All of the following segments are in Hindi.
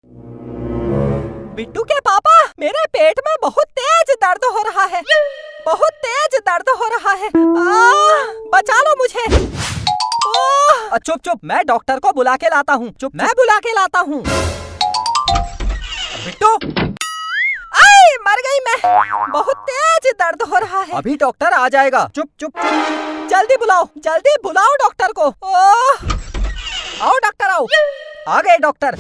बिट्टू के पापा, मेरे पेट में बहुत तेज दर्द हो रहा है, बहुत तेज दर्द हो रहा है। बचा लो मुझे। चुप चुप, मैं डॉक्टर को बुला के लाता हूँ। चुप, मैं बुला के लाता हूँ। बिट्टू, आई मर गई मैं, बहुत तेज दर्द हो रहा है। अभी डॉक्टर आ जाएगा। चुप चुप चुप, जल्दी बुलाओ डॉक्टर को। आओ डॉक्टर आओ। आ गए डॉक्टर।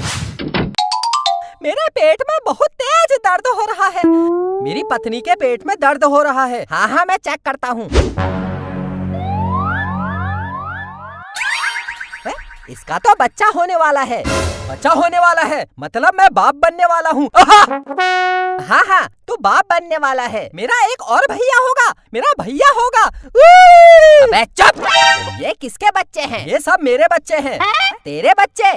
मेरे पेट में बहुत तेज दर्द हो रहा है। मेरी पत्नी के पेट में दर्द हो रहा है। हाँ, मैं चेक करता हूँ। इसका तो बच्चा होने वाला है। बच्चा होने वाला है मतलब मैं बाप बनने वाला हूँ। हाँ, तू बाप बनने वाला है। मेरा एक और भैया होगा, मेरा भैया होगा। अबे चुप! ये किसके बच्चे हैं? ये सब मेरे बच्चे हैं। तेरे बच्चे?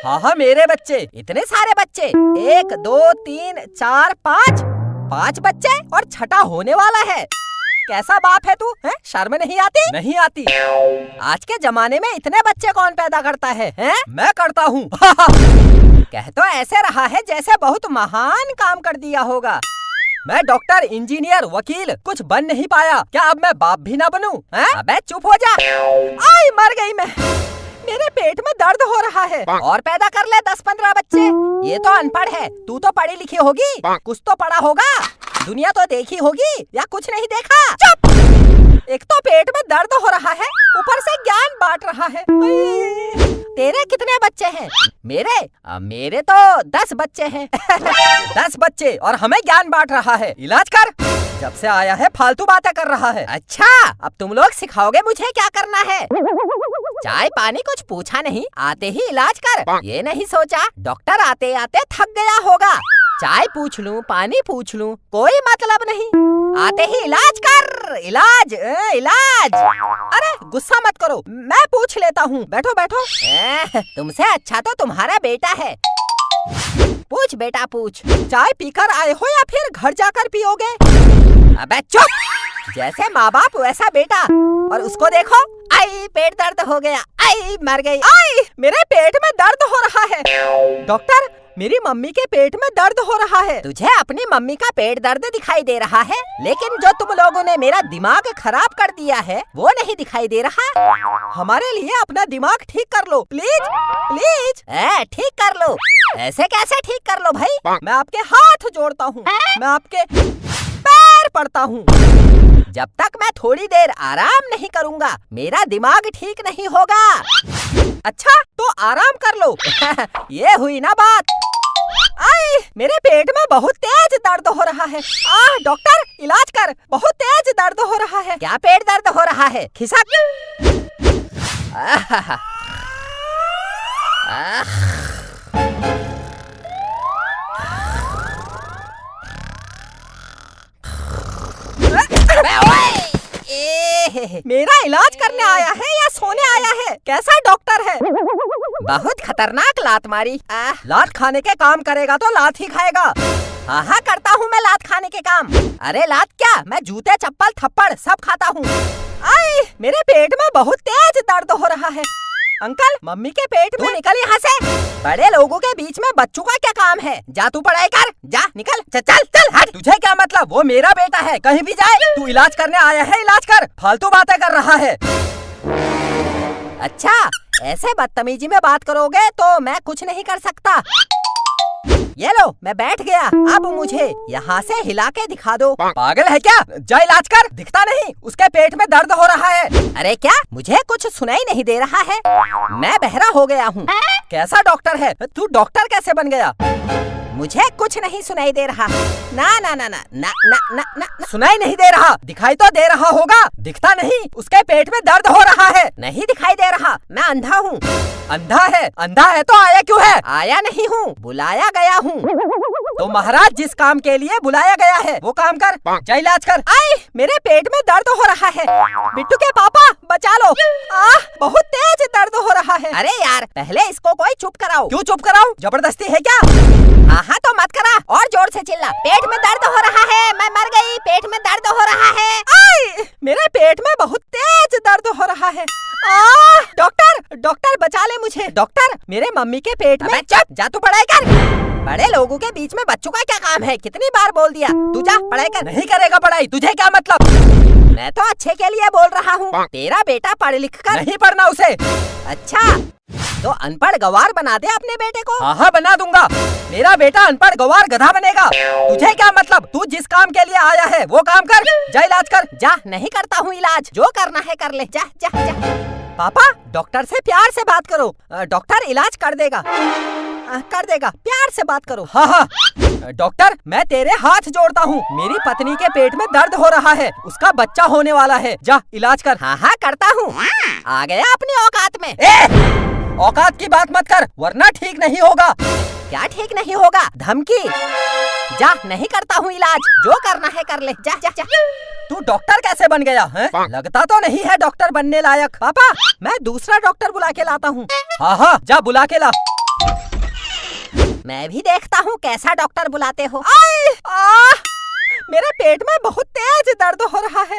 हाँ, मेरे बच्चे। इतने सारे बच्चे? 1 2 3 4 5 बच्चे और छठा होने वाला है। कैसा बाप है तू? शर्म नहीं आती? नहीं आती। आज के जमाने में इतने बच्चे कौन पैदा करता है? मैं करता हूँ। कह तो ऐसे रहा है जैसे बहुत महान काम कर दिया होगा। मैं डॉक्टर, इंजीनियर, वकील कुछ बन नहीं पाया, क्या अब मैं बाप भी ना बनूं? अबे चुप हो जा। आई मर गई मैं। मेरे पेट में दर्द हो रहा है। और पैदा कर ले 10-15 बच्चे। ये तो अनपढ़ है, तू तो पढ़ी लिखी होगी, कुछ तो पढ़ा होगा, दुनिया तो देखी होगी, या कुछ नहीं देखा? चुप! एक तो पेट में दर्द हो रहा है, ऊपर से ज्ञान बांट रहा है। तेरे कितने बच्चे हैं? मेरे तो 10 बच्चे हैं। 10 बच्चे और हमें ज्ञान बांट रहा है। इलाज कर। जब से आया है फालतू बातें कर रहा है। अच्छा, अब तुम लोग सिखाओगे मुझे क्या करना है। चाय पानी कुछ पूछा नहीं, आते ही इलाज कर। ये नहीं सोचा डॉक्टर आते आते थक गया होगा। चाय पूछ लूं, पानी पूछ लूं, कोई मतलब नहीं, आते ही इलाज कर। इलाज। अरे गुस्सा मत करो, मैं पूछ लेता हूँ। बैठो बैठो। तुमसे अच्छा तो तुम्हारा बेटा है। पूछ बेटा पूछ। चाय पीकर आए हो या फिर घर जाकर पियोगे? अबे चुप! जैसे माँ बाप वैसा बेटा। और उसको देखो, आई पेट दर्द हो गया, आई मर गई। आई मेरे पेट में दर्द हो रहा है। डॉक्टर, मेरी मम्मी के पेट में दर्द हो रहा है। तुझे अपनी मम्मी का पेट दर्द दिखाई दे रहा है, लेकिन जो तुम लोगों ने मेरा दिमाग खराब कर दिया है वो नहीं दिखाई दे रहा। हमारे लिए अपना दिमाग ठीक कर लो प्लीज प्लीज। ठीक कर लो। ऐसे कैसे ठीक कर लो भाई? मैं आपके हाथ जोड़ता हूँ, मैं आपके पैर पड़ता हूँ। जब तक मैं थोड़ी देर आराम नहीं करूँगा मेरा दिमाग ठीक नहीं होगा। अच्छा तो आराम कर लो। ये हुई ना बात। आई मेरे पेट में बहुत तेज दर्द हो रहा है। डॉक्टर इलाज कर, बहुत तेज दर्द हो रहा है। क्या पेट दर्द हो रहा है? खिसक। मेरा इलाज करने आया है या सोने आया है? कैसा डॉक्टर है? बहुत खतरनाक लात मारी। लात खाने के काम करेगा तो लात ही खाएगा। हाँ, करता हूँ मैं लात खाने के काम। अरे लात क्या, मैं जूते चप्पल थप्पड़ सब खाता हूँ। आई मेरे पेट में बहुत तेज दर्द हो रहा है। अंकल, मम्मी के पेट में। निकल यहाँ से। बड़े लोगों के बीच में बच्चों का क्या काम है? जा तू पढ़ाई कर, जा निकल। चल हट। तुझे क्या मतलब? वो मेरा बेटा है, कहीं भी जाए। तू इलाज करने आया है, इलाज कर, फालतू बातें कर रहा है। अच्छा, ऐसे बदतमीजी में बात करोगे तो मैं कुछ नहीं कर सकता। ये लो, मैं बैठ गया। अब मुझे यहाँ से हिला के दिखा दो। पागल है क्या? जा इलाज कर। दिखता नहीं उसके पेट में दर्द हो रहा है। अरे क्या, मुझे कुछ सुनाई नहीं दे रहा है? मैं बहरा हो गया हूँ। कैसा डॉक्टर है तू? डॉक्टर कैसे बन गया? मुझे कुछ नहीं सुनाई दे रहा। ना ना ना ना ना ना ना ना, सुनाई नहीं दे रहा, दिखाई तो दे रहा होगा। दिखता नहीं उसके पेट में दर्द हो रहा है। नहीं दिखाई दे रहा, मैं अंधा हूँ। अंधा है तो आया क्यों है? आया नहीं हूँ, बुलाया गया हूँ। तो महाराज जिस काम के लिए बुलाया गया है वो काम कर, जा इलाज कर। आई मेरे पेट में दर्द हो रहा है। बिट्टू के पापा बचा लो। बहुत तेज दर्द हो रहा है। अरे यार, पहले इसको कोई चुप कराओ। क्यों चुप कराओ? जबरदस्ती है क्या? हाँ तो मत करा, और जोर से चिल्ला। पेट में दर्द हो रहा है, मैं मर गई, पेट में दर्द हो रहा है। आई, मेरे पेट में बहुत तेज दर्द हो रहा है। डॉक्टर, डॉक्टर बचा ले मुझे। डॉक्टर, मेरे मम्मी के पेट में। चुप, जा तू पढ़ाई कर। बड़े लोगों के बीच में बच्चों का क्या काम है? कितनी बार बोल दिया, तू जा पढ़ाई कर। नहीं करेगा पढ़ाई, तुझे क्या मतलब? मैं तो अच्छे के लिए बोल रहा हूँ। तेरा बेटा पढ़ लिख कर। नहीं पढ़ना उसे। अच्छा, तो अनपढ़ गवार बना दे अपने बेटे को। हाँ बना दूंगा। मेरा बेटा अनपढ़ गवार गधा बनेगा। तुझे क्या मतलब? तू जिस काम के लिए आया है वो काम कर, जा इलाज कर। जा, नहीं करता हूँ इलाज, जो करना है कर ले, जा जा जा। पापा, डॉक्टर से प्यार से बात करो, डॉक्टर इलाज कर देगा, कर देगा, प्यार से बात करो। हाँ हाँ डॉक्टर, मैं तेरे हाथ जोड़ता हूँ, मेरी पत्नी के पेट में दर्द हो रहा है, उसका बच्चा होने वाला है, जा इलाज कर। हाँ हाँ करता हूँ। आ गया अपनी औकात में। औकात की बात मत कर, वरना ठीक नहीं होगा। क्या ठीक नहीं होगा? धमकी। जा, नहीं करता हूँ इलाज, जो करना है कर ले, जा जा जा। तू डॉक्टर कैसे बन गया है? लगता तो नहीं है डॉक्टर बनने लायक। पापा, मैं दूसरा डॉक्टर बुला के लाता हूँ। हाँ हाँ जा, बुला के ला। मैं भी देखता हूँ कैसा डॉक्टर बुलाते हो। मेरे पेट में बहुत तेज दर्द हो रहा है।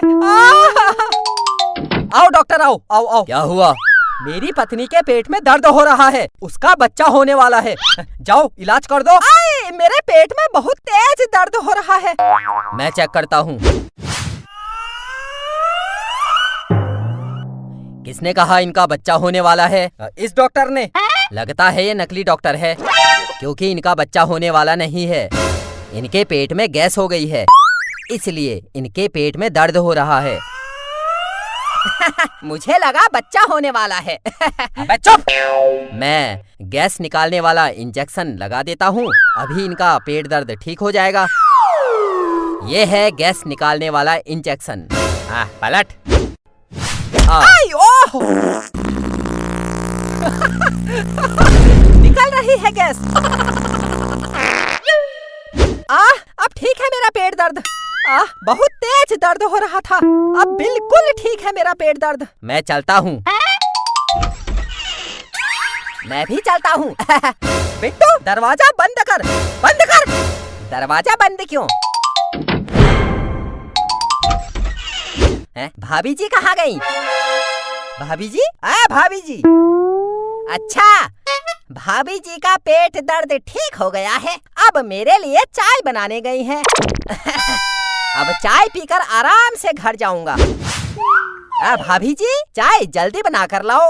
आओ डॉक्टर, आओ आओ आओ। क्या हुआ? मेरी पत्नी के पेट में दर्द हो रहा है, उसका बच्चा होने वाला है, जाओ इलाज कर दो। मेरे पेट में बहुत तेज दर्द हो रहा है। मैं चेक करता हूँ। किसने कहा इनका बच्चा होने वाला है? इस डॉक्टर ने। लगता है ये नकली डॉक्टर है, क्योंकि इनका बच्चा होने वाला नहीं है। इनके पेट में गैस हो गई है, इसलिए इनके पेट में दर्द हो रहा है। मुझे लगा बच्चा होने वाला है। अबे चुप! मैं गैस निकालने वाला इंजेक्शन लगा देता हूँ, अभी इनका पेट दर्द ठीक हो जाएगा। ये है गैस निकालने वाला इंजेक्शन। पलट। निकल रही है गैस। अब ठीक है मेरा पेट दर्द। बहुत तेज दर्द हो रहा था, अब बिल्कुल ठीक है मेरा पेट दर्द। मैं चलता हूँ। मैं भी चलता हूँ। बिट्टू, दरवाजा बंद कर, बंद कर। दरवाजा बंद क्यों? भाभी जी कहाँ गई? भाभी जी, भाभी जी। अच्छा, भाभी जी का पेट दर्द ठीक हो गया है, अब मेरे लिए चाय बनाने गई हैं। अब चाय पीकर आराम से घर जाऊंगा। भाभी जी, चाय जल्दी बना कर लाओ।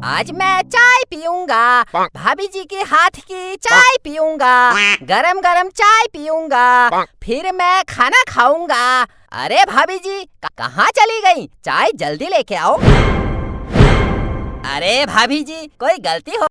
आज मैं चाय पीऊंगा, भाभी जी के हाथ की चाय पीऊंगा, गरम गरम चाय पीऊंगा, फिर मैं खाना खाऊंगा। अरे भाभी जी, कहाँ चली गई? चाय जल्दी लेके आओ। अरे भाभी जी, कोई गलती हो